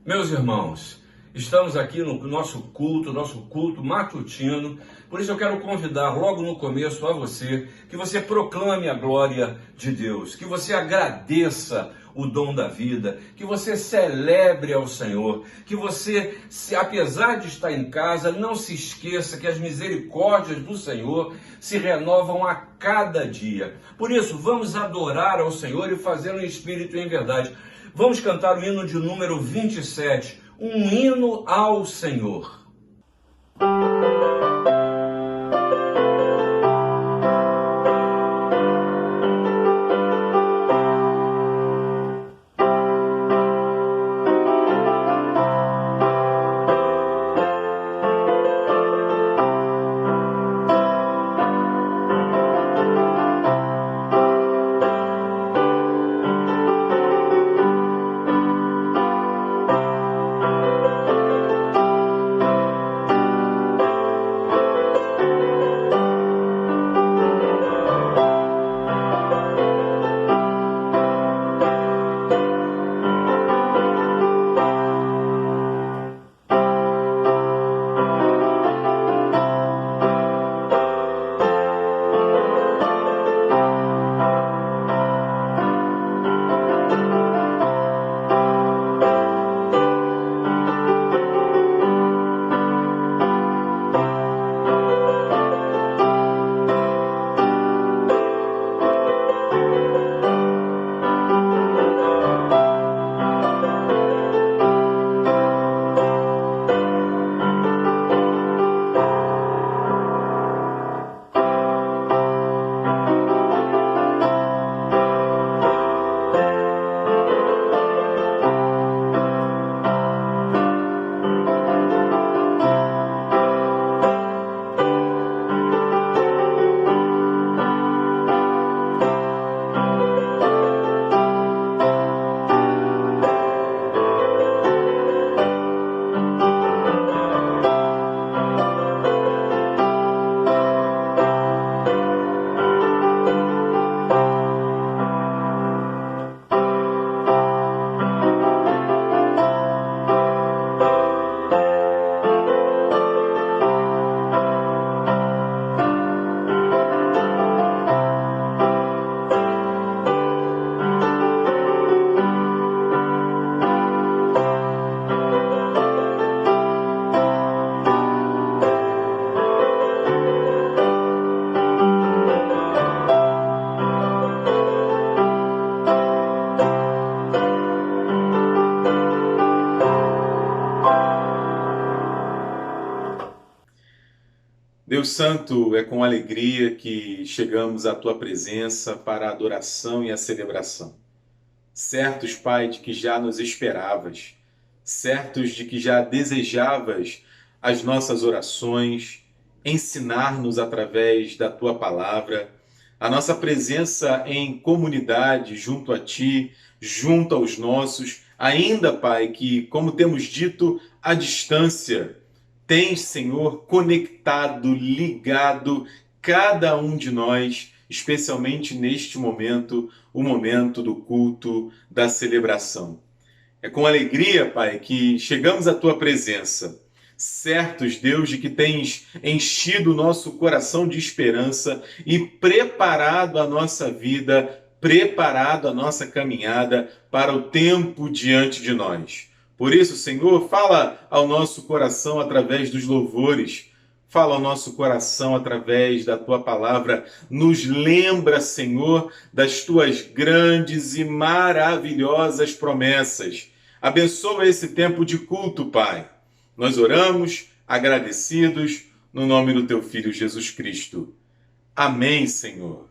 Meus irmãos, estamos aqui no nosso culto matutino, por isso eu quero convidar logo no começo a você, que você proclame a glória de Deus, que você agradeça o dom da vida, que você celebre ao Senhor, que você, apesar de estar em casa, não se esqueça que as misericórdias do Senhor se renovam a cada dia. Por isso, vamos adorar ao Senhor e fazer no Espírito e em verdade. Vamos cantar o hino de número 27, um hino ao Senhor. Deus Santo, é com alegria que chegamos à Tua presença para a adoração e a celebração. Certos, Pai, de que já nos esperavas, certos de que já desejavas as nossas orações, ensinar-nos através da Tua palavra, a nossa presença em comunidade junto a Ti, junto aos nossos, ainda, Pai, que, como temos dito, à distância, tens, Senhor, conectado, ligado cada um de nós, especialmente neste momento, o momento do culto, da celebração. É com alegria, Pai, que chegamos à Tua presença, certos, Deus, de que tens enchido o nosso coração de esperança e preparado a nossa vida, preparado a nossa caminhada para o tempo diante de nós. Por isso, Senhor, fala ao nosso coração através dos louvores, fala ao nosso coração através da Tua palavra. Nos lembra, Senhor, das Tuas grandes e maravilhosas promessas. Abençoa esse tempo de culto, Pai. Nós oramos, agradecidos, no nome do Teu Filho Jesus Cristo. Amém, Senhor.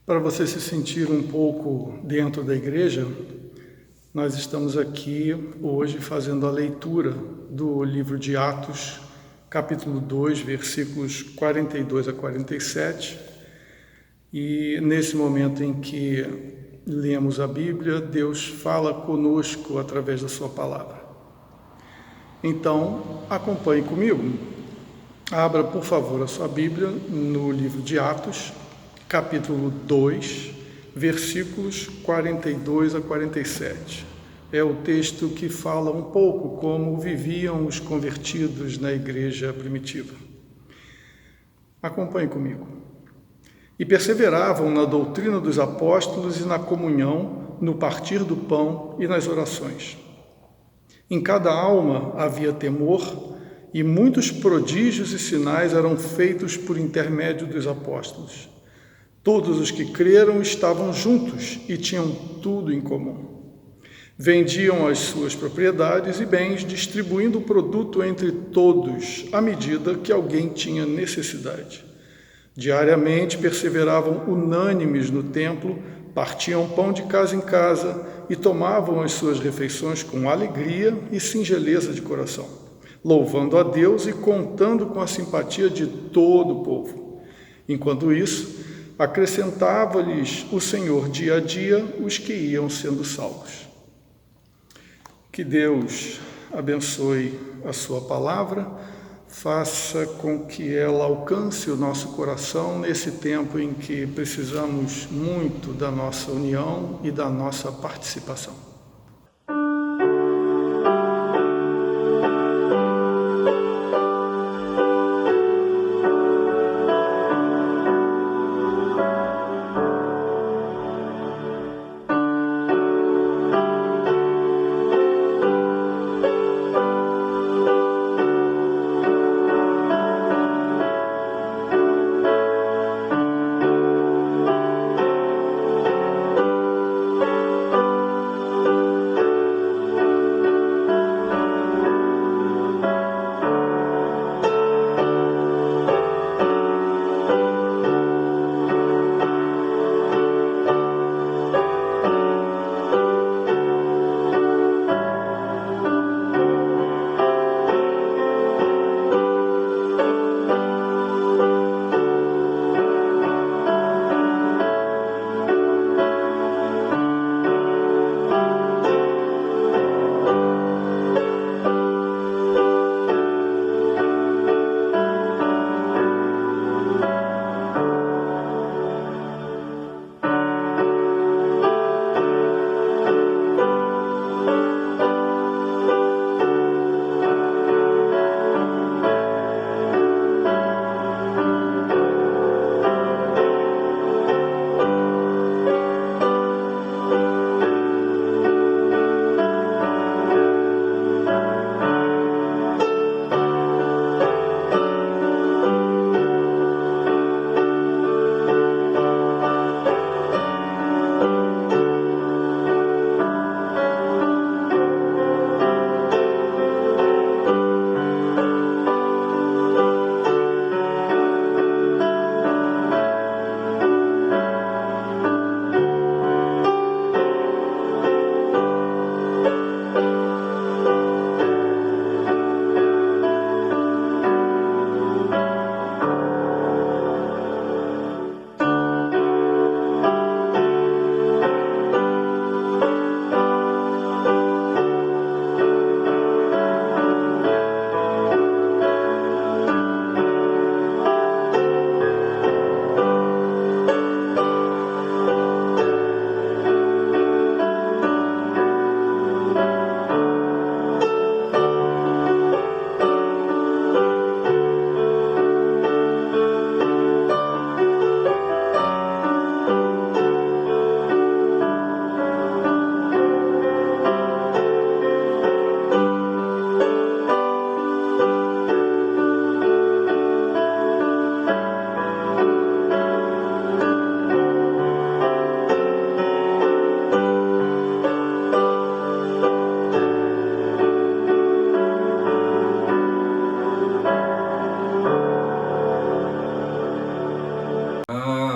Para você se sentir um pouco dentro da igreja, nós estamos aqui hoje fazendo a leitura do livro de Atos, capítulo 2, versículos 42 a 47. E nesse momento em que lemos a Bíblia, Deus fala conosco através da sua palavra. Então, acompanhe comigo. Abra, por favor, a sua Bíblia no livro de Atos, capítulo 2, versículos 42 a 47. É o texto que fala um pouco como viviam os convertidos na igreja primitiva. Acompanhe comigo. E perseveravam na doutrina dos apóstolos e na comunhão, no partir do pão e nas orações. Em cada alma havia temor, e muitos prodígios e sinais eram feitos por intermédio dos apóstolos. Todos os que creram estavam juntos e tinham tudo em comum. Vendiam as suas propriedades e bens, distribuindo o produto entre todos, à medida que alguém tinha necessidade. Diariamente perseveravam unânimes no templo, partiam pão de casa em casa e tomavam as suas refeições com alegria e singeleza de coração, louvando a Deus e contando com a simpatia de todo o povo. Enquanto isso, acrescentava-lhes o Senhor dia a dia os que iam sendo salvos. Que Deus abençoe a sua palavra, faça com que ela alcance o nosso coração nesse tempo em que precisamos muito da nossa união e da nossa participação.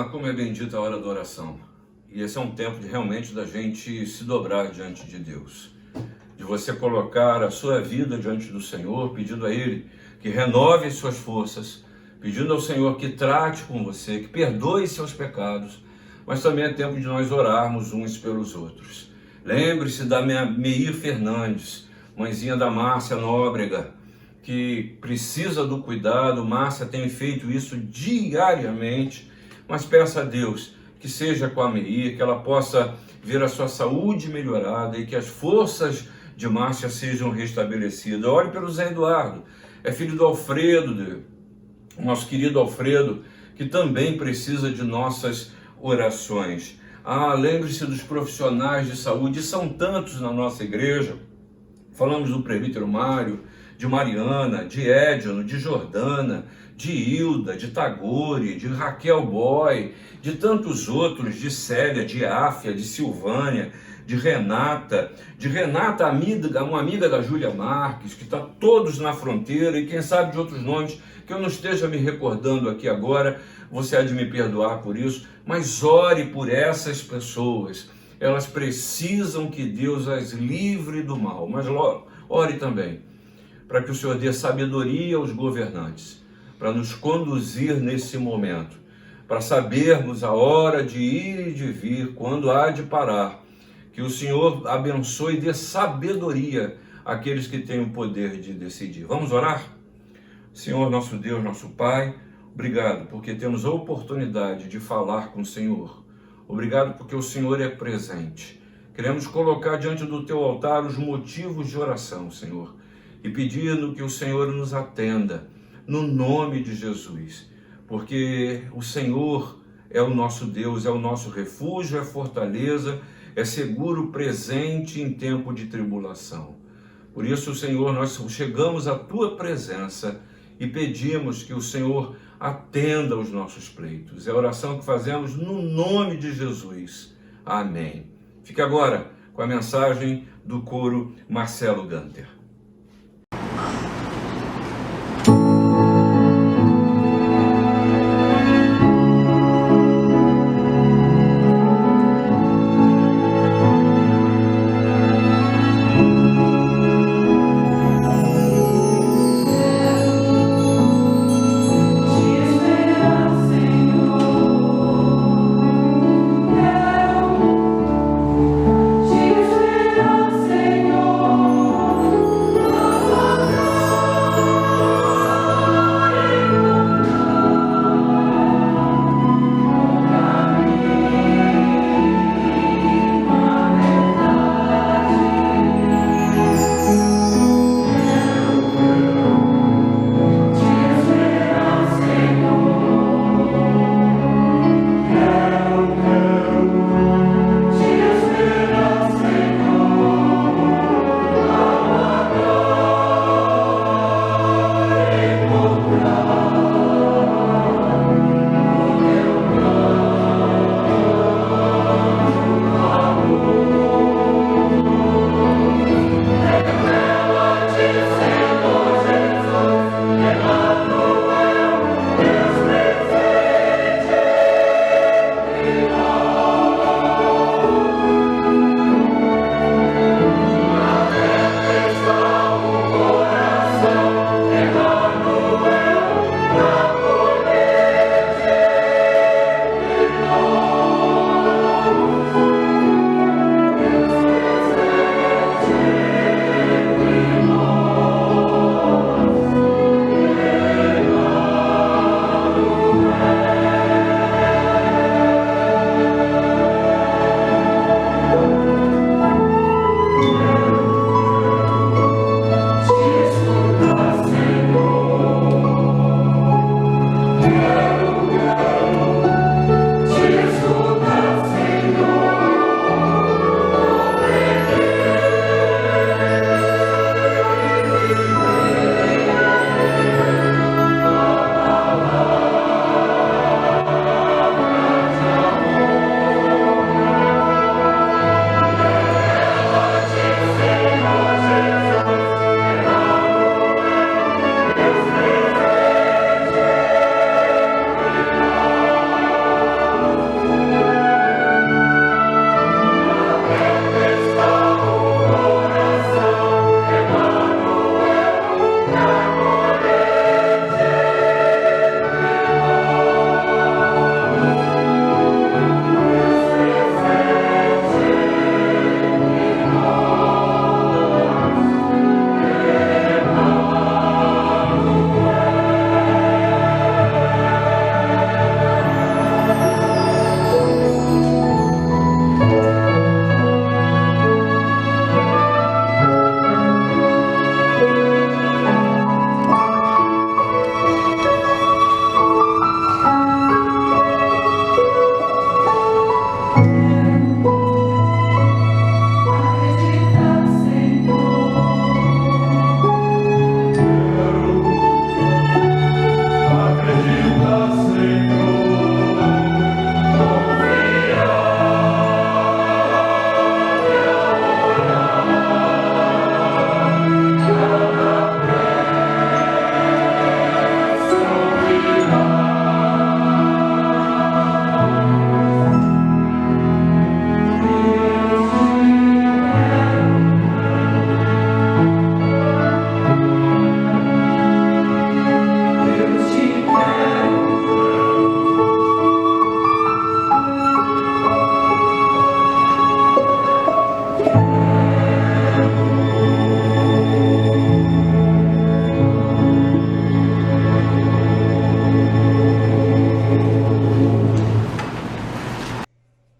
Ah, como é bendita a hora da oração. E esse é um tempo realmente da gente se dobrar diante de Deus. De você colocar a sua vida diante do Senhor, pedindo a Ele que renove as suas forças, pedindo ao Senhor que trate com você, que perdoe seus pecados, mas também é tempo de nós orarmos uns pelos outros. Lembre-se da Meir Fernandes, mãezinha da Márcia Nóbrega, que precisa do cuidado. Márcia tem feito isso diariamente, mas peça a Deus que seja com a Meir, que ela possa ver a sua saúde melhorada e que as forças de Márcia sejam restabelecidas. Ore pelo Zé Eduardo, é filho do Alfredo, nosso querido Alfredo, que também precisa de nossas orações. Lembre-se dos profissionais de saúde, são tantos na nossa igreja. Falamos do presbítero Mário, de Mariana, de Edno, de Jordana, de Hilda, de Tagore, de Raquel Boy, de tantos outros, de Célia, de Áfia, de Silvânia, de Renata, uma amiga da Júlia Marques, que está todos na fronteira, e quem sabe de outros nomes que eu não esteja me recordando aqui agora, você há de me perdoar por isso, mas ore por essas pessoas. Elas precisam que Deus as livre do mal, mas ore também para que o Senhor dê sabedoria aos governantes, para nos conduzir nesse momento, para sabermos a hora de ir e de vir, quando há de parar. Que o Senhor abençoe e dê sabedoria àqueles que têm o poder de decidir. Vamos orar? Senhor, nosso Deus, nosso Pai, obrigado porque temos a oportunidade de falar com o Senhor. Obrigado porque o Senhor é presente. Queremos colocar diante do Teu altar os motivos de oração, Senhor, e pedindo que o Senhor nos atenda, no nome de Jesus, porque o Senhor é o nosso Deus, é o nosso refúgio, é fortaleza, é seguro presente em tempo de tribulação. Por isso, Senhor, nós chegamos à Tua presença e pedimos que o Senhor atenda os nossos pleitos. É a oração que fazemos no nome de Jesus. Amém. Fique agora com a mensagem do coro Marcelo Ganter.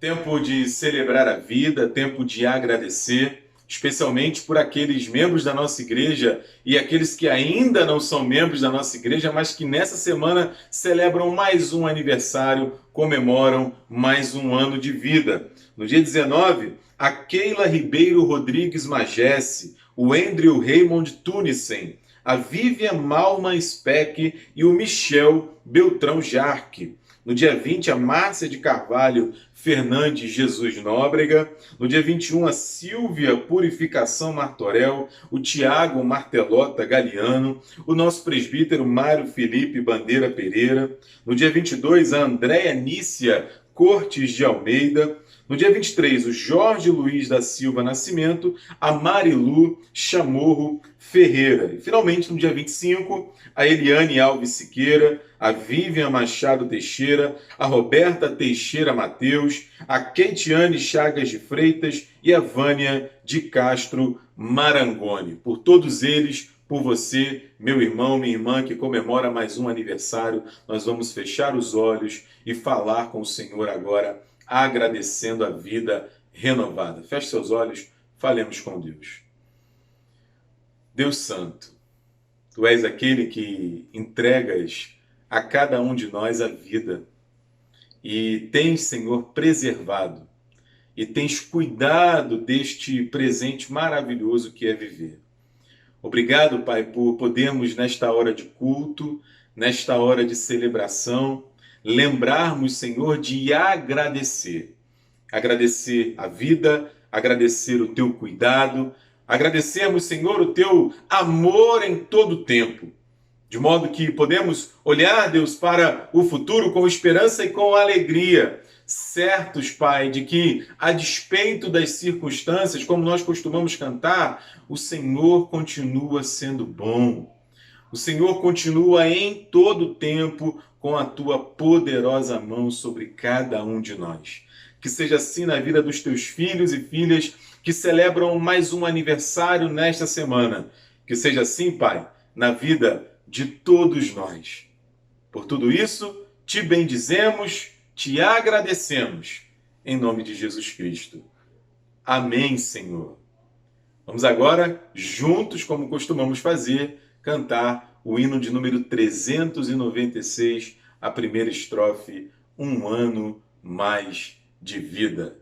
Tempo de celebrar a vida, tempo de agradecer, especialmente por aqueles membros da nossa igreja e aqueles que ainda não são membros da nossa igreja, mas que nessa semana celebram mais um aniversário, comemoram mais um ano de vida. No dia 19, a Keila Ribeiro Rodrigues Magesse, o Andrew Raymond Tunissen, a Vivian Malman Speck e o Michel Beltrão Jarque. No dia 20, a Márcia de Carvalho Fernandes Jesus Nóbrega. No dia 21, a Silvia Purificação Martorell, o Tiago Martelota Galiano, o nosso presbítero Mário Felipe Bandeira Pereira. No dia 22, a Andréia Nícia Cortes de Almeida. No dia 23, o Jorge Luiz da Silva Nascimento, a Marilu Chamorro Ferreira. E finalmente, no dia 25, a Eliane Alves Siqueira, a Vivian Machado Teixeira, a Roberta Teixeira Mateus, a Keitiane Chagas de Freitas e a Vânia de Castro Marangoni. Por todos eles, por você, meu irmão, minha irmã, que comemora mais um aniversário, nós vamos fechar os olhos e falar com o Senhor agora, agradecendo a vida renovada. Feche seus olhos, falemos com Deus. Deus Santo, Tu és aquele que entregas a cada um de nós a vida e tens, Senhor, preservado e tens cuidado deste presente maravilhoso que é viver. Obrigado, Pai, por podermos nesta hora de culto, nesta hora de celebração, lembrarmos, Senhor, de agradecer. Agradecer a vida, agradecer o Teu cuidado, agradecermos, Senhor, o Teu amor em todo o tempo. De modo que podemos olhar, Deus, para o futuro com esperança e com alegria. Certos, Pai, de que, a despeito das circunstâncias, como nós costumamos cantar, o Senhor continua sendo bom. O Senhor continua em todo o tempo com a Tua poderosa mão sobre cada um de nós. Que seja assim na vida dos Teus filhos e filhas que celebram mais um aniversário nesta semana. Que seja assim, Pai, na vida de todos nós. Por tudo isso, Te bendizemos, Te agradecemos, em nome de Jesus Cristo. Amém, Senhor. Vamos agora, juntos, como costumamos fazer, cantar o hino de número 396, a primeira estrofe, Um Ano Mais de Vida.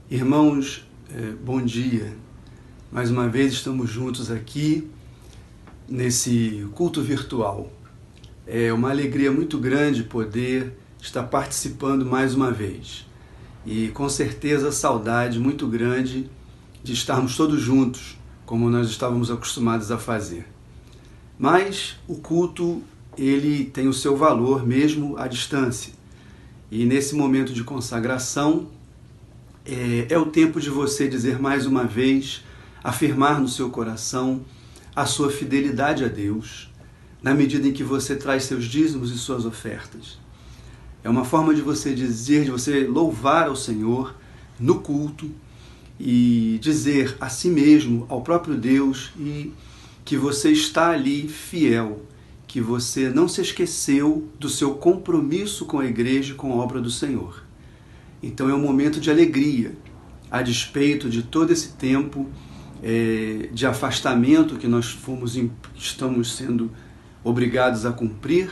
Irmãos, bom dia. Mais uma vez estamos juntos aqui nesse culto virtual. É uma alegria muito grande poder estar participando mais uma vez. E com certeza saudade muito grande de estarmos todos juntos, como nós estávamos acostumados a fazer. Mas o culto, ele tem o seu valor mesmo à distância. E nesse momento de consagração, é o tempo de você dizer mais uma vez, afirmar no seu coração a sua fidelidade a Deus, na medida em que você traz seus dízimos e suas ofertas. É uma forma de você dizer, de você louvar ao Senhor no culto e dizer a si mesmo, ao próprio Deus, e que você está ali fiel, que você não se esqueceu do seu compromisso com a igreja e com a obra do Senhor. Então é um momento de alegria, a despeito de todo esse tempo de afastamento que nós estamos sendo obrigados a cumprir,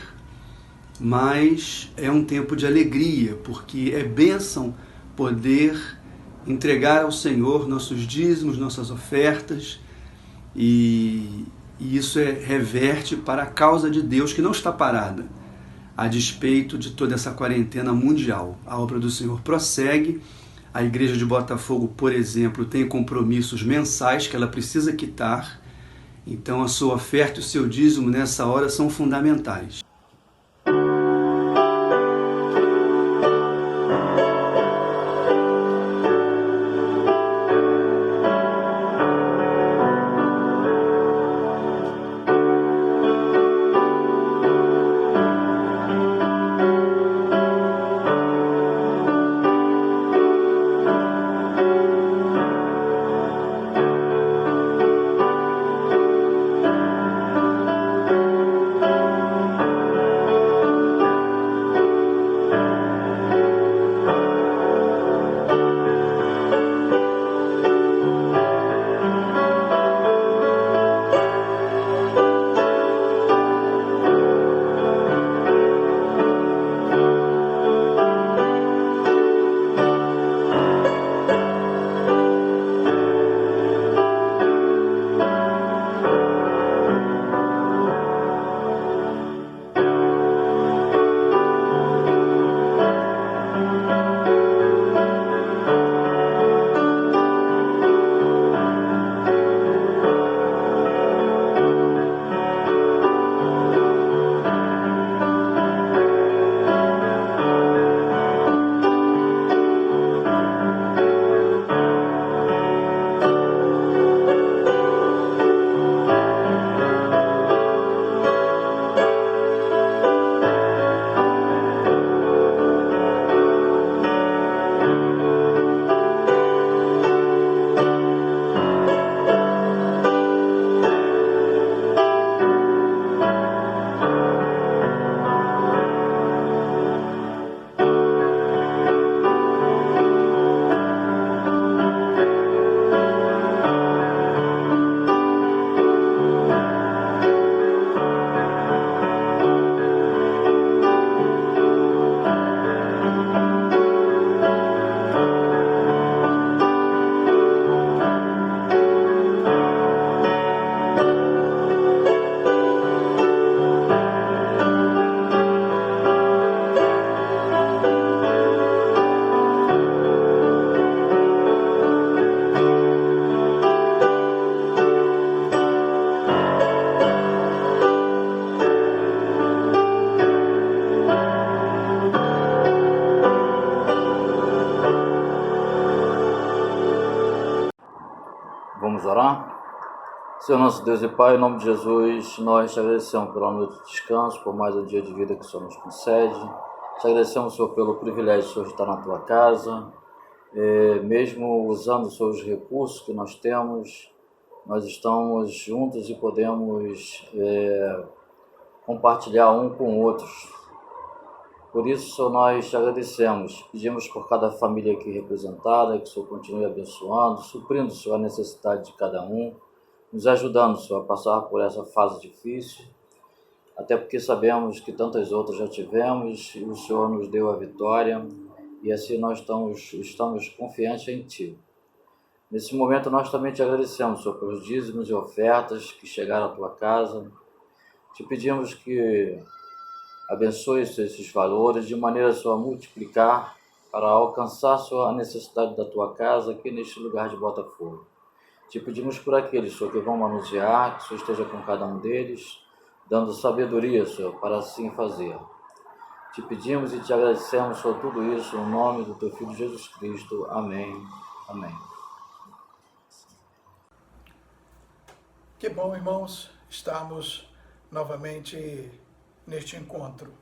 mas é um tempo de alegria, porque é bênção poder entregar ao Senhor nossos dízimos, nossas ofertas, e isso reverte para a causa de Deus, que não está parada. a despeito de toda essa quarentena mundial. A obra do Senhor prossegue. A Igreja de Botafogo, por exemplo, tem compromissos mensais que ela precisa quitar. Então a sua oferta e o seu dízimo nessa hora são fundamentais. Vamos orar? Senhor nosso Deus e Pai, em nome de Jesus, nós te agradecemos pela noite de descanso, por mais um dia de vida que o Senhor nos concede. Te agradecemos, Senhor, pelo privilégio, Senhor, de estar na tua casa. Mesmo usando, Senhor, os recursos que nós temos, nós estamos juntos e podemos compartilhar um com outros. Por isso, Senhor, nós te agradecemos. Pedimos por cada família aqui representada, que o Senhor continue abençoando, suprindo, Senhor, a necessidade de cada um, nos ajudando, Senhor, a passar por essa fase difícil, até porque sabemos que tantas outras já tivemos e o Senhor nos deu a vitória e assim nós estamos confiantes em Ti. Nesse momento nós também te agradecemos, Senhor, pelos dízimos e ofertas que chegaram à Tua casa. Te pedimos que abençoe esses valores de maneira, Senhor, a multiplicar para alcançar, Senhor, a necessidade da Tua casa aqui neste lugar de Botafogo. Te pedimos por aqueles, Senhor, que vão manusear, que o Senhor esteja com cada um deles, dando sabedoria, Senhor, para assim fazer. Te pedimos e te agradecemos, Senhor, tudo isso, no nome do Teu Filho Jesus Cristo. Amém. Amém. Que bom, irmãos, estarmos novamente neste encontro.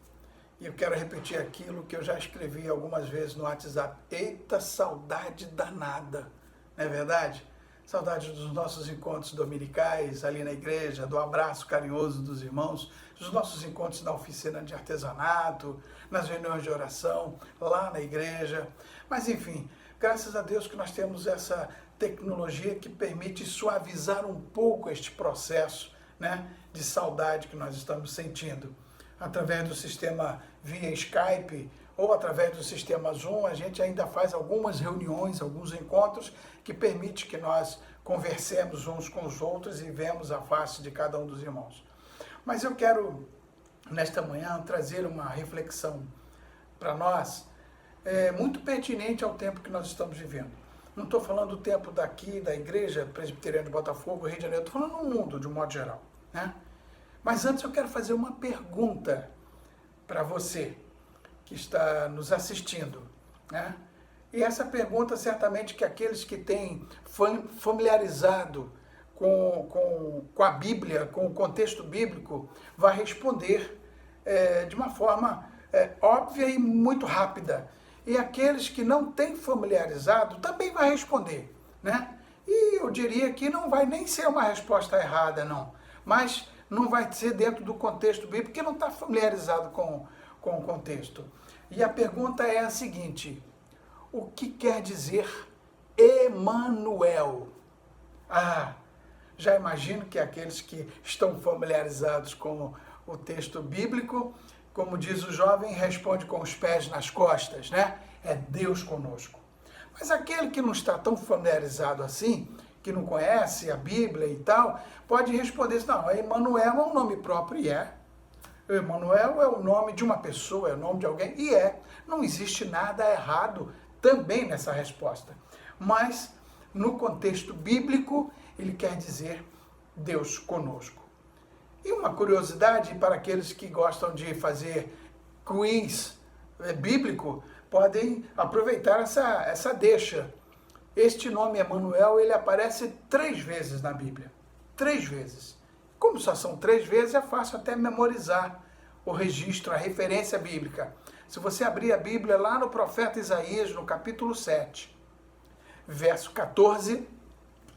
E eu quero repetir aquilo que eu já escrevi algumas vezes no WhatsApp. Eita, saudade danada, não é verdade? Saudade dos nossos encontros dominicais ali na igreja, do abraço carinhoso dos irmãos, dos nossos encontros na oficina de artesanato, nas reuniões de oração, lá na igreja. Mas enfim, graças a Deus que nós temos essa tecnologia que permite suavizar um pouco este processo, né, de saudade que nós estamos sentindo. Através do sistema via Skype ou através do sistema Zoom, a gente ainda faz algumas reuniões, alguns encontros que permite que nós conversemos uns com os outros e vemos a face de cada um dos irmãos. Mas eu quero nesta manhã, trazer uma reflexão para nós, muito pertinente ao tempo que nós estamos vivendo. Não estou falando do tempo daqui, da Igreja Presbiteriana de Botafogo, Rio de Janeiro, estou falando no mundo, de um modo geral, né? Mas antes eu quero fazer uma pergunta para você que está nos assistindo, né? E essa pergunta, certamente, que aqueles que têm familiarizado com a Bíblia, com o contexto bíblico, vai responder de uma forma óbvia e muito rápida. E aqueles que não têm familiarizado também vai responder, né? E eu diria que não vai nem ser uma resposta errada, não. Mas não vai ser dentro do contexto bíblico, porque não está familiarizado com o contexto. E a pergunta é a seguinte: o que quer dizer Emanuel? Já imagino que aqueles que estão familiarizados com o texto bíblico, como diz o jovem, responde com os pés nas costas, né? É Deus conosco. Mas aquele que não está tão familiarizado assim, que não conhece a Bíblia e tal, pode responder: não, Emanuel é um nome próprio, e é. Emanuel é o nome de uma pessoa, é o nome de alguém, e é. Não existe nada errado também nessa resposta. Mas, no contexto bíblico, ele quer dizer Deus conosco. E uma curiosidade para aqueles que gostam de fazer quiz bíblico, podem aproveitar essa deixa. Este nome Emanuel, ele aparece 3 vezes na Bíblia. 3 vezes. Como só são 3 vezes, é fácil até memorizar o registro, a referência bíblica. Se você abrir a Bíblia lá no profeta Isaías, no capítulo 7, verso 14,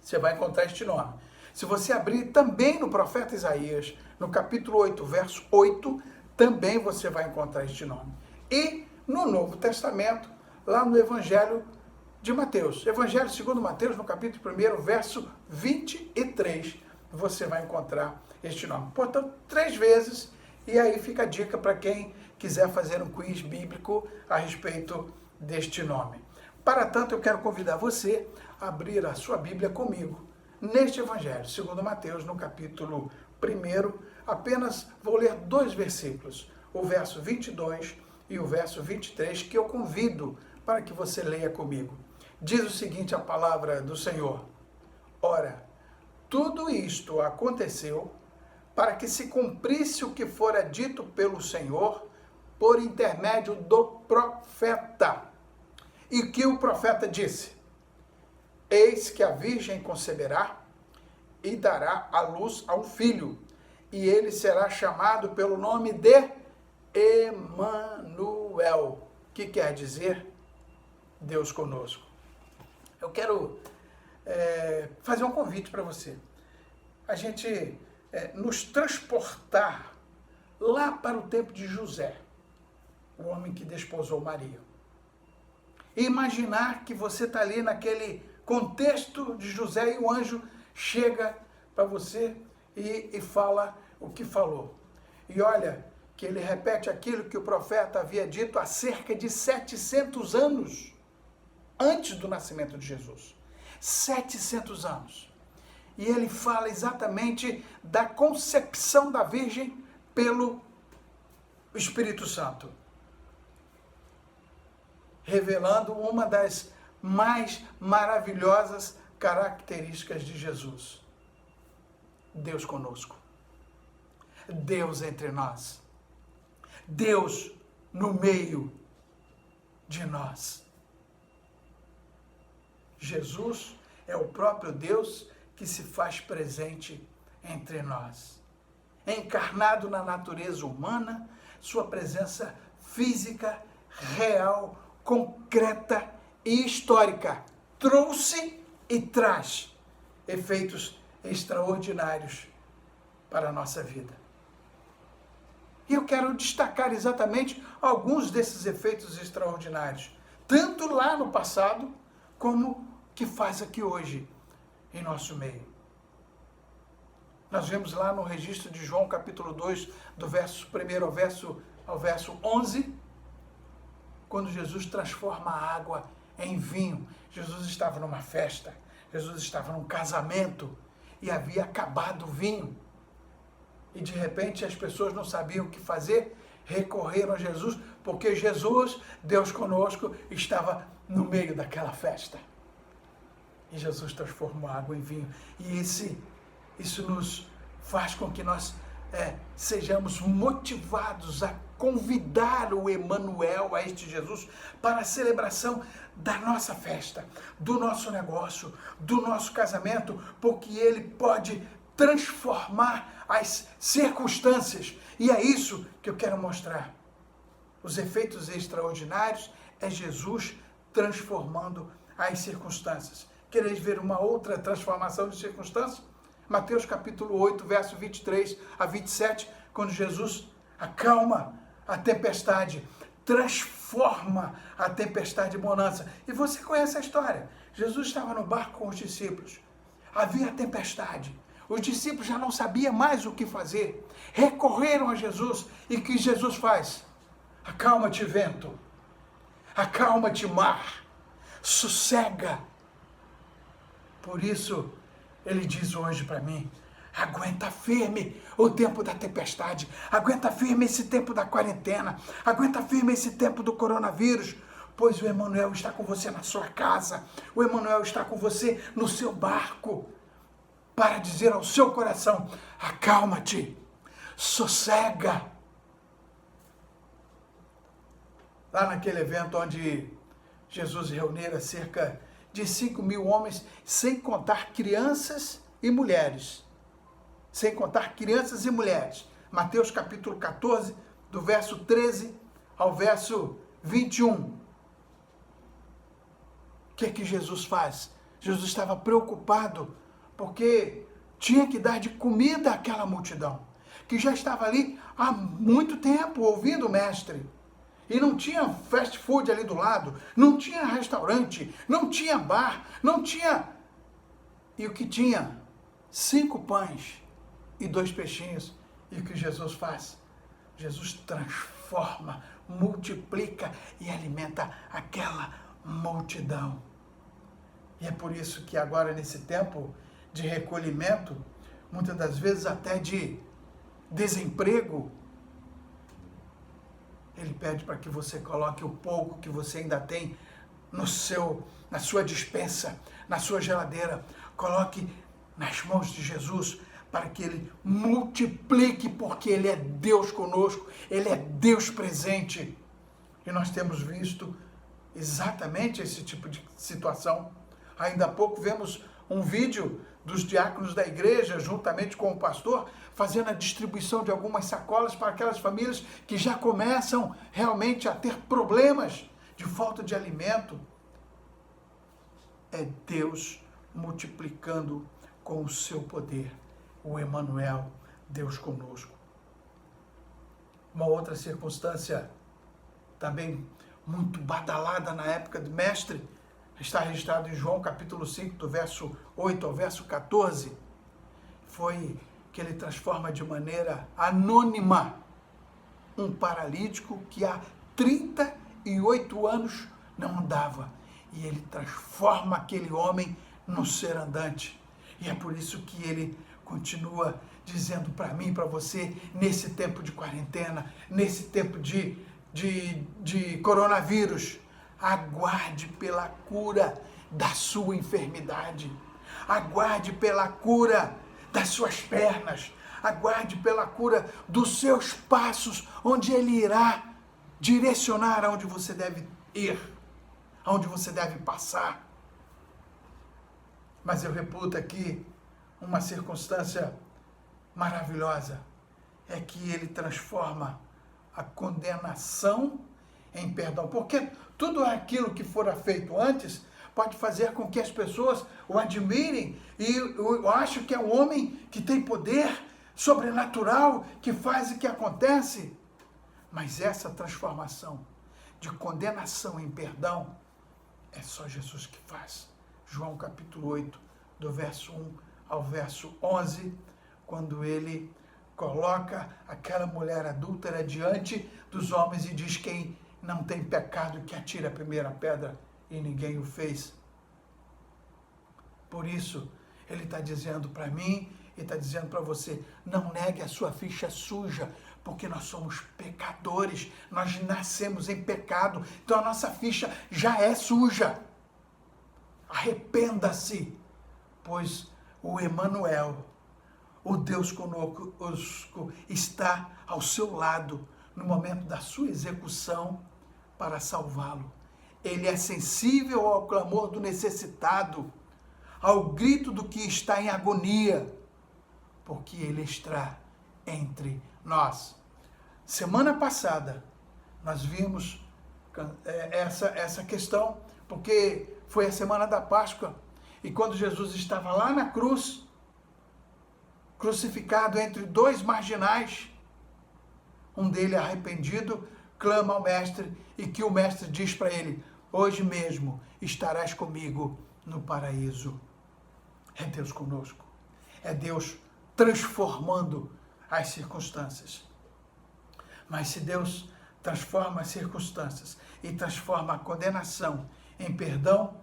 você vai encontrar este nome. Se você abrir também no profeta Isaías, no capítulo 8, verso 8, também você vai encontrar este nome. E no Novo Testamento, lá no Evangelho de Mateus, Evangelho segundo Mateus, no capítulo 1, verso 23, você vai encontrar este nome. Portanto, 3 vezes, e aí fica a dica para quem quiser fazer um quiz bíblico a respeito deste nome. Para tanto, eu quero convidar você a abrir a sua Bíblia comigo, neste Evangelho, segundo Mateus, no capítulo 1, apenas vou ler 2 versículos, o verso 22 e o verso 23, que eu convido para que você leia comigo. Diz o seguinte a palavra do Senhor: ora, tudo isto aconteceu para que se cumprisse o que fora dito pelo Senhor por intermédio do profeta. E que o profeta disse: eis que a virgem conceberá e dará à luz a um filho, e ele será chamado pelo nome de Emanuel, que quer dizer Deus conosco. Eu quero fazer um convite para você. A gente nos transportar lá para o tempo de José, o homem que desposou Maria. E imaginar que você está ali naquele contexto de José e o anjo chega para você e fala o que falou. E olha que ele repete aquilo que o profeta havia dito há cerca de 700 anos antes do nascimento de Jesus. 700 anos. E ele fala exatamente da concepção da Virgem pelo Espírito Santo, revelando uma das mais maravilhosas características de Jesus: Deus conosco, Deus entre nós, Deus no meio de nós. Jesus é o próprio Deus que se faz presente entre nós. Encarnado na natureza humana, sua presença física, real, concreta e histórica trouxe e traz efeitos extraordinários para a nossa vida. E eu quero destacar exatamente alguns desses efeitos extraordinários, tanto lá no passado, como que faz aqui hoje, em nosso meio. Nós vemos lá no registro de João, capítulo 2, do verso 1 ao verso 11, quando Jesus transforma a água em vinho. Jesus estava numa festa, Jesus estava num casamento e havia acabado o vinho. e de repente as pessoas não sabiam o que fazer, recorreram a Jesus, porque Jesus, Deus conosco, estava no meio daquela festa. E Jesus transformou a água em vinho. E isso nos faz com que nós sejamos motivados a convidar o Emanuel, a este Jesus, para a celebração da nossa festa, do nosso negócio, do nosso casamento, porque ele pode transformar as circunstâncias. E é isso que eu quero mostrar. Os efeitos extraordinários é Jesus transformando as circunstâncias. Quereis ver uma outra transformação de circunstâncias? Mateus capítulo 8, verso 23 a 27, quando Jesus acalma a tempestade, transforma a tempestade em bonança. E você conhece a história. Jesus estava no barco com os discípulos. Havia tempestade. Os discípulos já não sabiam mais o que fazer. Recorreram a Jesus. E o que Jesus faz? Acalma-te, vento. Acalma-te, mar. Sossega. Por isso, ele diz hoje para mim, aguenta firme o tempo da tempestade, aguenta firme esse tempo da quarentena, aguenta firme esse tempo do coronavírus, pois o Emanuel está com você na sua casa, o Emanuel está com você no seu barco, para dizer ao seu coração, acalma-te, sossega. Lá naquele evento onde Jesus reunira cerca de 5.000 homens, sem contar crianças e mulheres. Sem contar crianças e mulheres. Mateus capítulo 14, do verso 13 ao verso 21. O que Jesus faz? Jesus estava preocupado, porque tinha que dar de comida àquela multidão, que já estava ali há muito tempo ouvindo o mestre. E não tinha fast food ali do lado, não tinha restaurante, não tinha bar, não tinha... E o que tinha? 5 pães e 2 peixinhos. E o que Jesus faz? Jesus transforma, multiplica e alimenta aquela multidão. E é por isso que agora, nesse tempo de recolhimento, muitas das vezes até de desemprego, ele pede para que você coloque o pouco que você ainda tem na sua despensa, na sua geladeira. Coloque nas mãos de Jesus para que ele multiplique, porque ele é Deus conosco, ele é Deus presente. E nós temos visto exatamente esse tipo de situação. Ainda há pouco vemos um vídeo dos diáconos da igreja, juntamente com o pastor, fazendo a distribuição de algumas sacolas para aquelas famílias que já começam realmente a ter problemas de falta de alimento. É Deus multiplicando com o seu poder, o Emanuel, Deus conosco. Uma outra circunstância também muito badalada na época do mestre, está registrado em João capítulo 5, do verso 8 ao verso 14, foi que ele transforma de maneira anônima um paralítico que há 38 anos não andava. E ele transforma aquele homem num ser andante. E é por isso que ele continua dizendo para mim, para você, nesse tempo de quarentena, nesse tempo de coronavírus, aguarde pela cura da sua enfermidade. Aguarde pela cura das suas pernas. Aguarde pela cura dos seus passos, onde ele irá direcionar aonde você deve ir, aonde você deve passar. Mas eu reputo aqui uma circunstância maravilhosa, é que ele transforma a condenação em perdão, porque tudo aquilo que fora feito antes pode fazer com que as pessoas o admirem e eu acho que é um homem que tem poder sobrenatural, que faz o que acontece. Mas essa transformação de condenação em perdão é só Jesus que faz. João capítulo 8, do verso 1 ao verso 11, quando ele coloca aquela mulher adúltera diante dos homens e diz: quem não tem pecado que atire a primeira pedra, e ninguém o fez. Por isso, ele está dizendo para mim Ele está dizendo para você, não negue a sua ficha suja, porque nós somos pecadores, nós nascemos em pecado, então a nossa ficha já é suja. Arrependa-se, pois o Emanuel, o Deus conosco, está ao seu lado no momento da sua execução para salvá-lo. Ele é sensível ao clamor do necessitado, ao grito do que está em agonia, porque Ele está entre nós. Semana passada, nós vimos essa questão, porque foi a semana da Páscoa, e quando Jesus estava lá na cruz, crucificado entre dois marginais, um dele arrependido, clama ao Mestre, e que o Mestre diz para ele, hoje mesmo estarás comigo no paraíso. É Deus conosco, é Deus transformando as circunstâncias. Mas se Deus transforma as circunstâncias e transforma a condenação em perdão,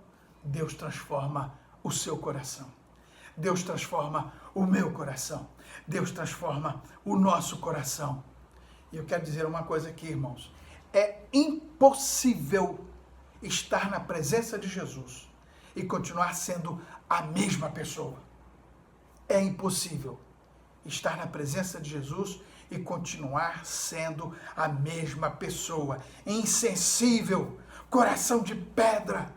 Deus transforma o seu coração. Deus transforma o meu coração. Deus transforma o nosso coração. E eu quero dizer uma coisa aqui, irmãos. É impossível estar na presença de Jesus e continuar sendo a mesma pessoa. É impossível estar na presença de Jesus e continuar sendo a mesma pessoa. Insensível, coração de pedra,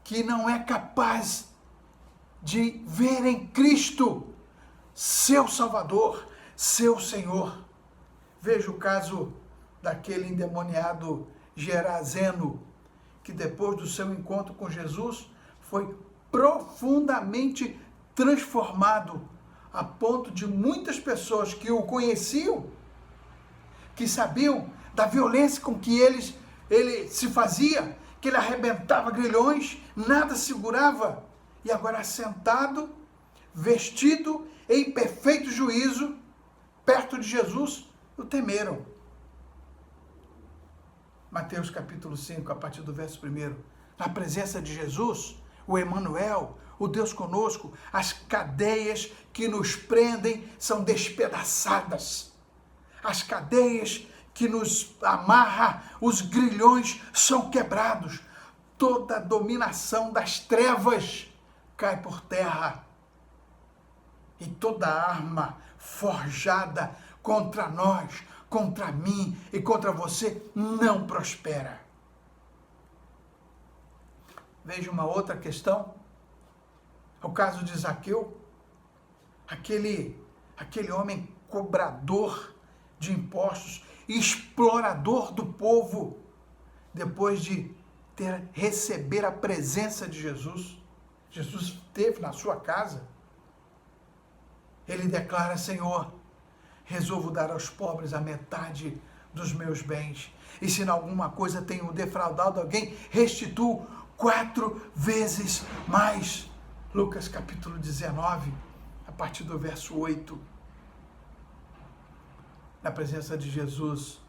que não é capaz de ver em Cristo seu Salvador, seu Senhor. Veja o caso daquele endemoniado Gerazeno, que depois do seu encontro com Jesus, foi profundamente transformado, a ponto de muitas pessoas que o conheciam, que sabiam da violência com que ele se fazia, que ele arrebentava grilhões, nada segurava, e agora sentado, vestido em perfeito juízo, perto de Jesus, o temeram. Mateus capítulo 5, a partir do verso 1. Na presença de Jesus, o Emanuel, o Deus conosco, as cadeias que nos prendem são despedaçadas. As cadeias que nos amarram, os grilhões são quebrados. Toda a dominação das trevas cai por terra. E toda arma forjada contra nós, contra mim e contra você não prospera. Veja uma outra questão. O caso de Zaqueu, aquele homem cobrador de impostos, explorador do povo, depois de receber a presença de Jesus. Jesus esteve na sua casa. Ele declara, Senhor, resolvo dar aos pobres a metade dos meus bens. E se em alguma coisa tenho defraudado alguém, restituo 4 vezes mais. Lucas capítulo 19, a partir do verso 8. Na presença de Jesus,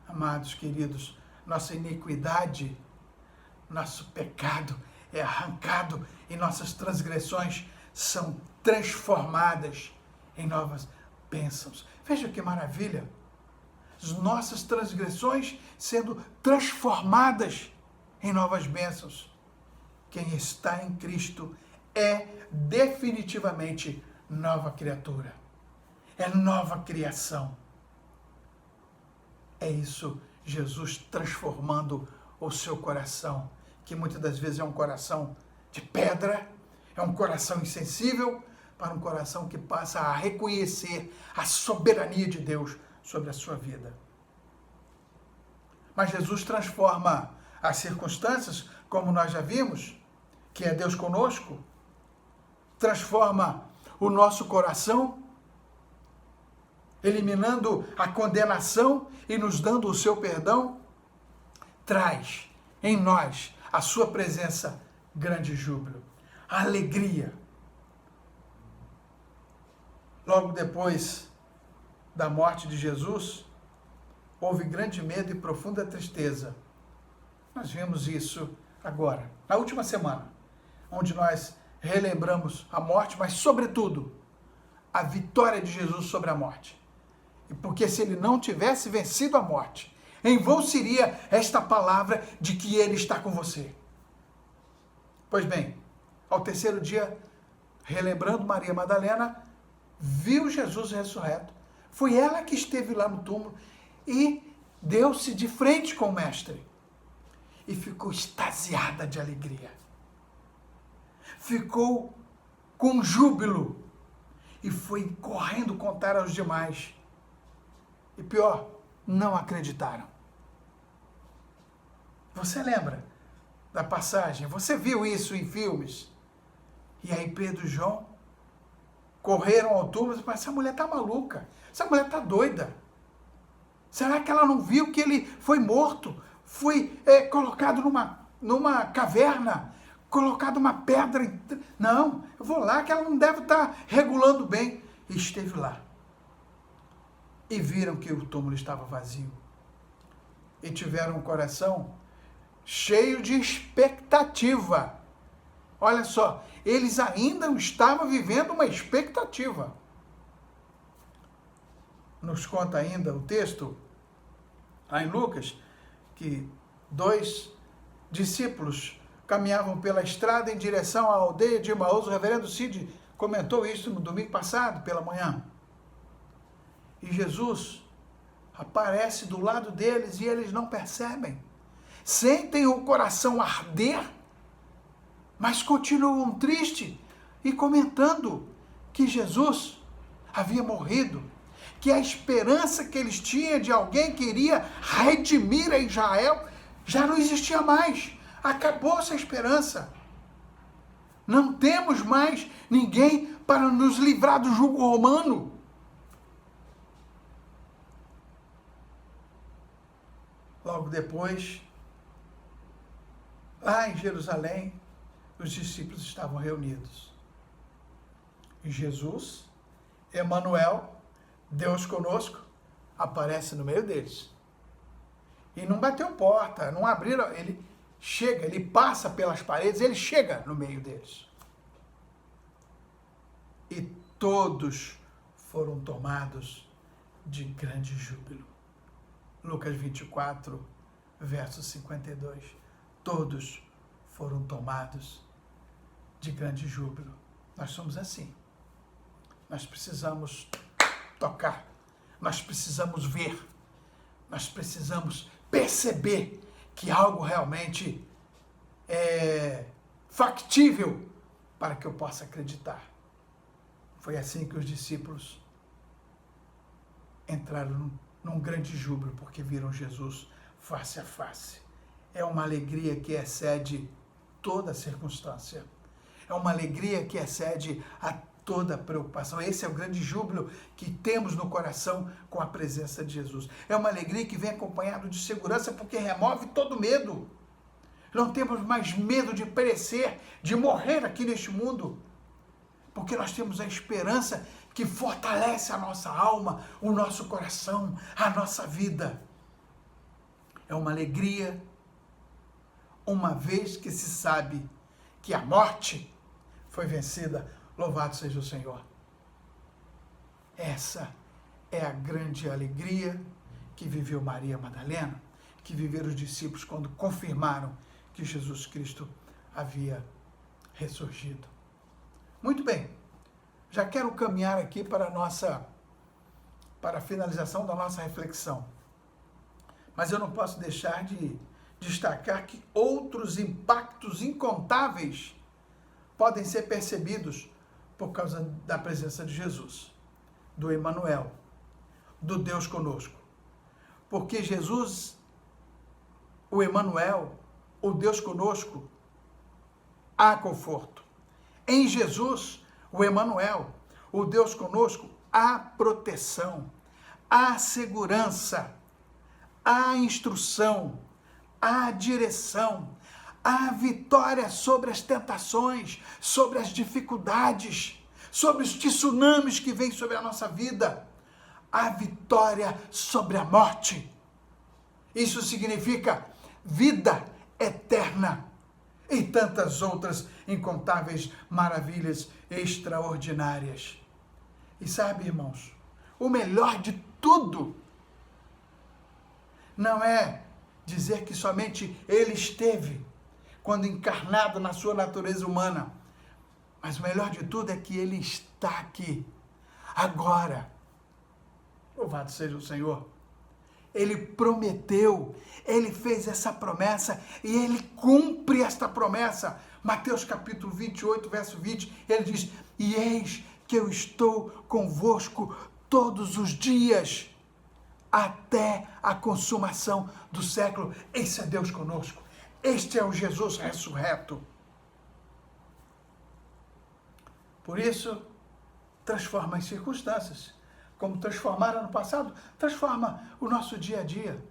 amados, queridos, nossa iniquidade, nosso pecado é arrancado e nossas transgressões são transformadas em novas bênçãos. Veja que maravilha! As nossas transgressões sendo transformadas em novas bênçãos. Quem está em Cristo é definitivamente nova criatura. É nova criação. É isso, Jesus transformando o seu coração, que muitas das vezes é um coração de pedra, é um coração insensível, para um coração que passa a reconhecer a soberania de Deus sobre a sua vida. Mas Jesus transforma as circunstâncias, como nós já vimos, que é Deus conosco, transforma o nosso coração, eliminando a condenação e nos dando o seu perdão, traz em nós a sua presença grande júbilo, alegria. Logo depois da morte de Jesus, houve grande medo e profunda tristeza. Nós vimos isso agora, na última semana, onde nós relembramos a morte, mas sobretudo a vitória de Jesus sobre a morte. E porque se ele não tivesse vencido a morte, em vão seria esta palavra de que ele está com você. Pois bem, ao terceiro dia, relembrando Maria Madalena, viu Jesus ressurreto. Foi ela que esteve lá no túmulo e deu-se de frente com o mestre. E ficou extasiada de alegria. Ficou com júbilo. E foi correndo contar aos demais. E pior, não acreditaram. Você lembra da passagem? Você viu isso em filmes? E aí Pedro e João correram ao túmulo e falaram, essa mulher está maluca, essa mulher está doida. Será que ela não viu que ele foi morto? Foi colocado numa caverna, colocado uma pedra. Não, eu vou lá que ela não deve estar regulando bem. E esteve lá. E viram que o túmulo estava vazio. E tiveram um coração cheio de expectativa. Olha só, eles ainda estavam vivendo uma expectativa. Nos conta ainda o texto, lá em Lucas, que 2 discípulos caminhavam pela estrada em direção à aldeia de Emaús. O reverendo Cid comentou isso no domingo passado, pela manhã. E Jesus aparece do lado deles e eles não percebem. Sentem o coração arder, mas continuam tristes e comentando que Jesus havia morrido, que a esperança que eles tinham de alguém que iria redimir a Israel já não existia mais. Acabou essa esperança. Não temos mais ninguém para nos livrar do jugo romano. Logo depois, lá em Jerusalém, os discípulos estavam reunidos. E Jesus, Emanuel, Deus conosco, aparece no meio deles. E não bateu porta, não abriram, ele chega, ele passa pelas paredes, ele chega no meio deles. E todos foram tomados de grande júbilo. Lucas 24, verso 52. Todos foram tomados de grande júbilo. Nós somos assim. Nós precisamos tocar, nós precisamos ver, nós precisamos perceber que algo realmente é factível para que eu possa acreditar. Foi assim que os discípulos entraram num grande júbilo, porque viram Jesus face a face. É uma alegria que excede toda circunstância. É uma alegria que excede a toda preocupação. Esse é o grande júbilo que temos no coração com a presença de Jesus. É uma alegria que vem acompanhado de segurança, porque remove todo medo. Não temos mais medo de perecer, de morrer aqui neste mundo, porque nós temos a esperança que fortalece a nossa alma, o nosso coração, a nossa vida. É uma alegria, uma vez que se sabe que a morte foi vencida. Louvado seja o Senhor. Essa é a grande alegria que viveu Maria Madalena, que viveram os discípulos quando confirmaram que Jesus Cristo havia ressurgido. Muito bem, já quero caminhar aqui para a finalização da nossa reflexão. Mas eu não posso deixar de destacar que outros impactos incontáveis podem ser percebidos por causa da presença de Jesus, do Emanuel, do Deus conosco. Porque Jesus, o Emanuel, o Deus conosco, há conforto. Em Jesus, o Emanuel, o Deus conosco, há proteção, há segurança, há instrução, há direção, há vitória sobre as tentações, sobre as dificuldades, sobre os tsunamis que vêm sobre a nossa vida. Há vitória sobre a morte. Isso significa vida eterna. e tantas outras incontáveis maravilhas extraordinárias. E sabe, irmãos, o melhor de tudo não é dizer que somente ele esteve quando encarnado na sua natureza humana, mas o melhor de tudo é que ele está aqui, agora. Louvado seja o Senhor. Ele prometeu, ele fez essa promessa e ele cumpre esta promessa. Mateus capítulo 28, verso 20, ele diz: e eis que eu estou convosco todos os dias, até a consumação do século. Esse é Deus conosco. Este é o Jesus ressurreto. Por isso, transforma as circunstâncias. Como transformaram no passado, transforma o nosso dia a dia.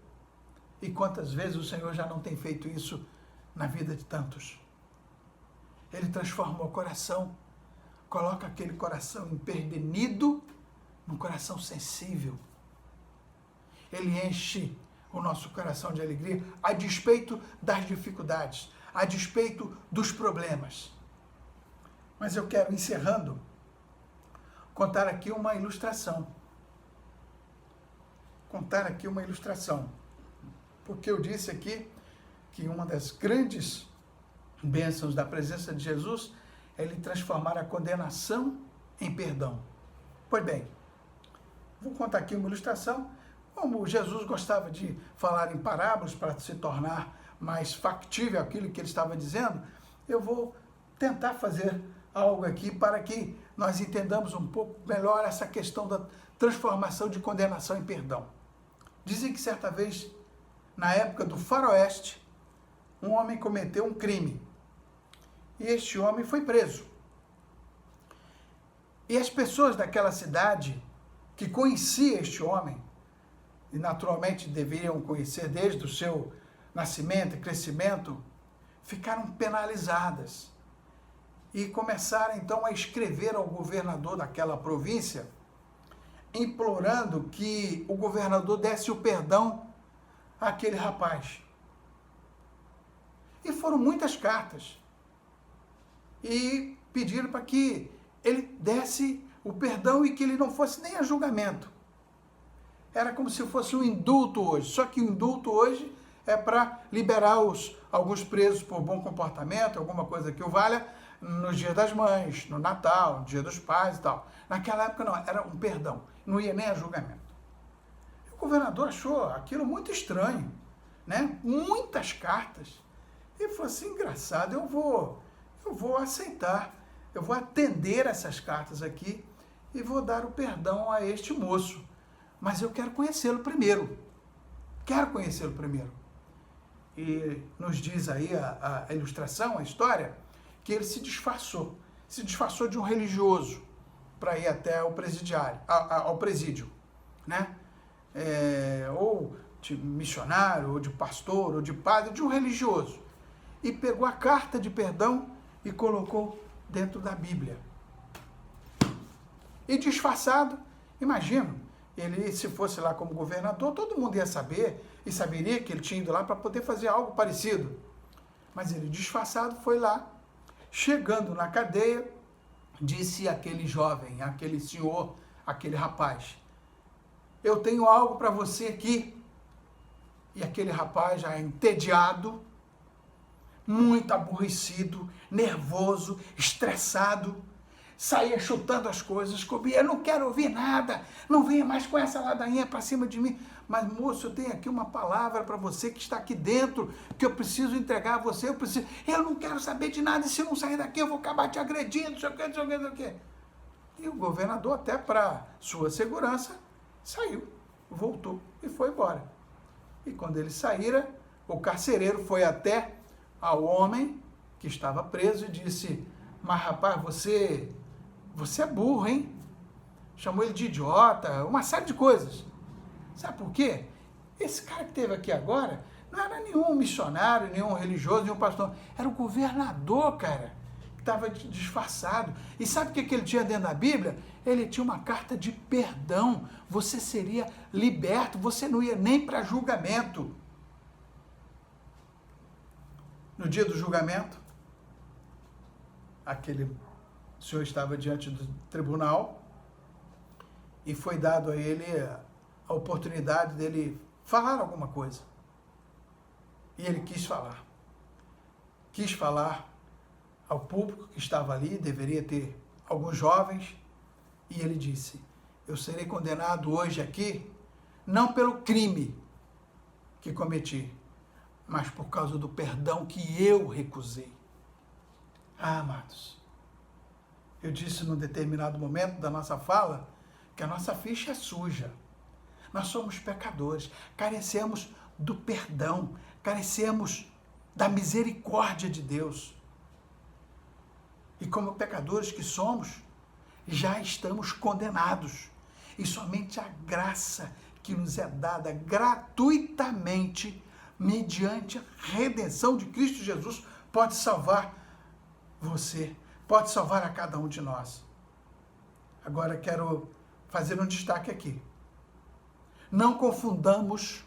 E quantas vezes o Senhor já não tem feito isso na vida de tantos? Ele transforma o coração, coloca aquele coração empedernido num coração sensível. Ele enche o nosso coração de alegria, a despeito das dificuldades, a despeito dos problemas. Mas eu quero, encerrando, contar aqui uma ilustração. Porque eu disse aqui que uma das grandes bênçãos da presença de Jesus é ele transformar a condenação em perdão. Pois bem, vou contar aqui uma ilustração. Como Jesus gostava de falar em parábolas para se tornar mais factível aquilo que ele estava dizendo, eu vou tentar fazer algo aqui para que nós entendamos um pouco melhor essa questão da transformação de condenação em perdão. Dizem que certa vez, na época do faroeste, um homem cometeu um crime. E este homem foi preso. E as pessoas daquela cidade que conheciam este homem, e naturalmente deveriam conhecer desde o seu nascimento e crescimento, ficaram penalizadas. E começaram então a escrever ao governador daquela província, implorando que o governador desse o perdão àquele rapaz. E foram muitas cartas. E pediram para que ele desse o perdão e que ele não fosse nem a julgamento. Era como se fosse um indulto hoje, só que o indulto hoje é para liberar alguns presos por bom comportamento, alguma coisa que o valha, no Dia das Mães, no Natal, no Dia dos Pais e tal. Naquela época não, era um perdão, não ia nem a julgamento. O governador achou aquilo muito estranho, né? Muitas cartas. E falou assim: engraçado, eu vou aceitar, eu vou atender essas cartas aqui e vou dar o perdão a este moço. Mas eu quero conhecê-lo primeiro. E nos diz aí a ilustração, a história, que ele se disfarçou de um religioso para ir até o presidiário, ao presídio, né? Ou de missionário, ou de pastor, ou de padre, de um religioso. E pegou a carta de perdão e colocou dentro da Bíblia. E disfarçado, imagino, ele, se fosse lá como governador, todo mundo ia saber e saberia que ele tinha ido lá para poder fazer algo parecido. Mas ele, disfarçado, foi lá. Chegando na cadeia, disse aquele jovem, aquele senhor, aquele rapaz: eu tenho algo para você aqui. E aquele rapaz, já entediado, muito aborrecido, nervoso, estressado, saía chutando as coisas, comia: eu não quero ouvir nada, não venha mais com essa ladainha para cima de mim. Mas, moço, eu tenho aqui uma palavra para você que está aqui dentro, que eu preciso entregar a você, eu não quero saber de nada, e se eu não sair daqui eu vou acabar te agredindo, não sei o que. E o governador, até para sua segurança, saiu, voltou e foi embora. E quando ele saíra, o carcereiro foi até ao homem que estava preso e disse: mas rapaz, você é burro, hein? Chamou ele de idiota, uma série de coisas. Sabe por quê? Esse cara que esteve aqui agora não era nenhum missionário, nenhum religioso, nenhum pastor. Era o governador, cara, que estava disfarçado. E sabe o que ele tinha dentro da Bíblia? Ele tinha uma carta de perdão. Você seria liberto, você não ia nem para julgamento. No dia do julgamento, o senhor estava diante do tribunal e foi dado a ele a oportunidade dele falar alguma coisa. E ele quis falar. Quis falar ao público que estava ali, deveria ter alguns jovens, e ele disse: eu serei condenado hoje aqui, não pelo crime que cometi, mas por causa do perdão que eu recusei. Ah, amados, eu disse num determinado momento da nossa fala que a nossa ficha é suja. Nós somos pecadores, carecemos do perdão, carecemos da misericórdia de Deus. E como pecadores que somos, já estamos condenados. E somente a graça que nos é dada gratuitamente, mediante a redenção de Cristo Jesus, pode salvar você, pode salvar a cada um de nós. Agora quero fazer um destaque aqui. Não confundamos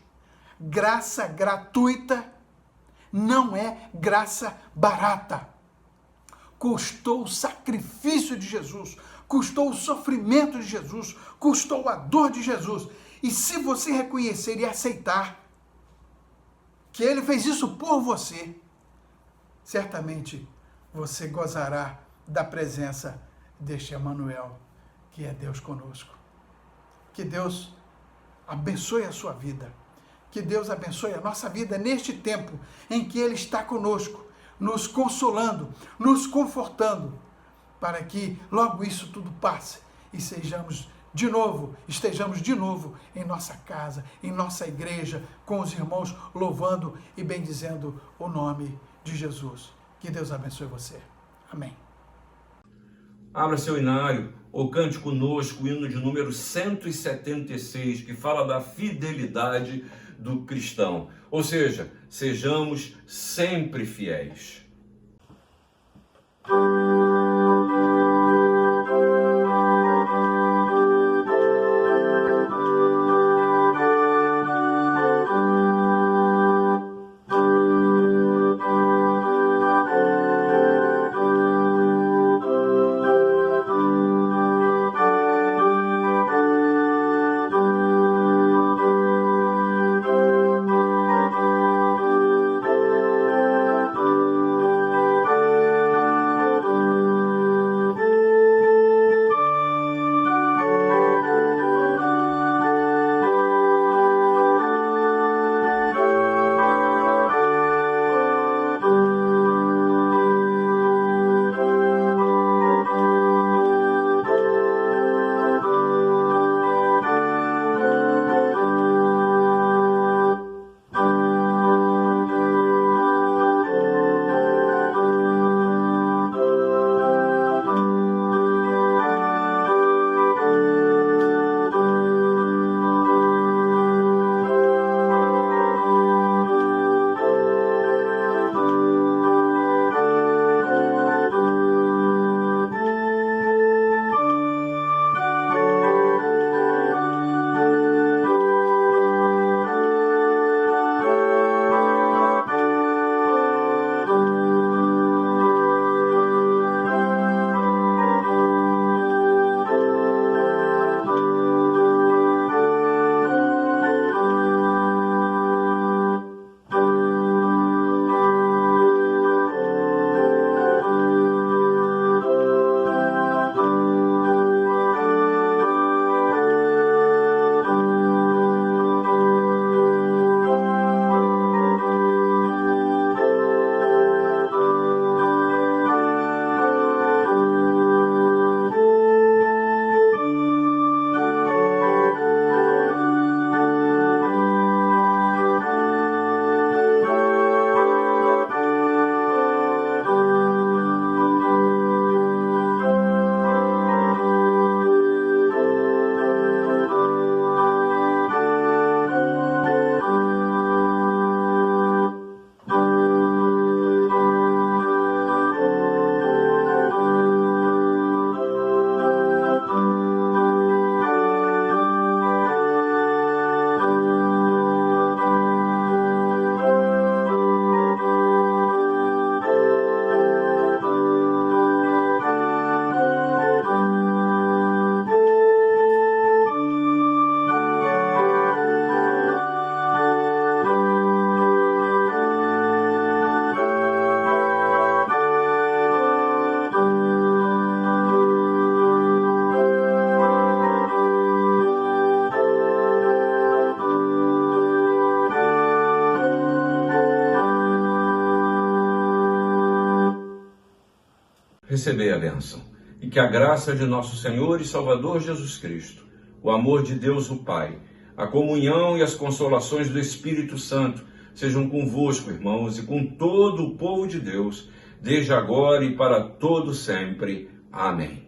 graça gratuita, não é graça barata. Custou o sacrifício de Jesus, custou o sofrimento de Jesus, custou a dor de Jesus. E se você reconhecer e aceitar que Ele fez isso por você, certamente você gozará da presença deste Emanuel, que é Deus conosco. Que Deus abençoe a sua vida. Que Deus abençoe a nossa vida neste tempo em que Ele está conosco, nos consolando, nos confortando, para que logo isso tudo passe e estejamos de novo em nossa casa, em nossa igreja, com os irmãos louvando e bendizendo o nome de Jesus. Que Deus abençoe você. Amém. Abra seu inário ou cante conosco o hino de número 176, que fala da fidelidade do cristão. Ou seja, sejamos sempre fiéis. recebei a bênção. E que a graça de nosso Senhor e Salvador Jesus Cristo, o amor de Deus o Pai, a comunhão e as consolações do Espírito Santo sejam convosco, irmãos, e com todo o povo de Deus, desde agora e para todo sempre. Amém.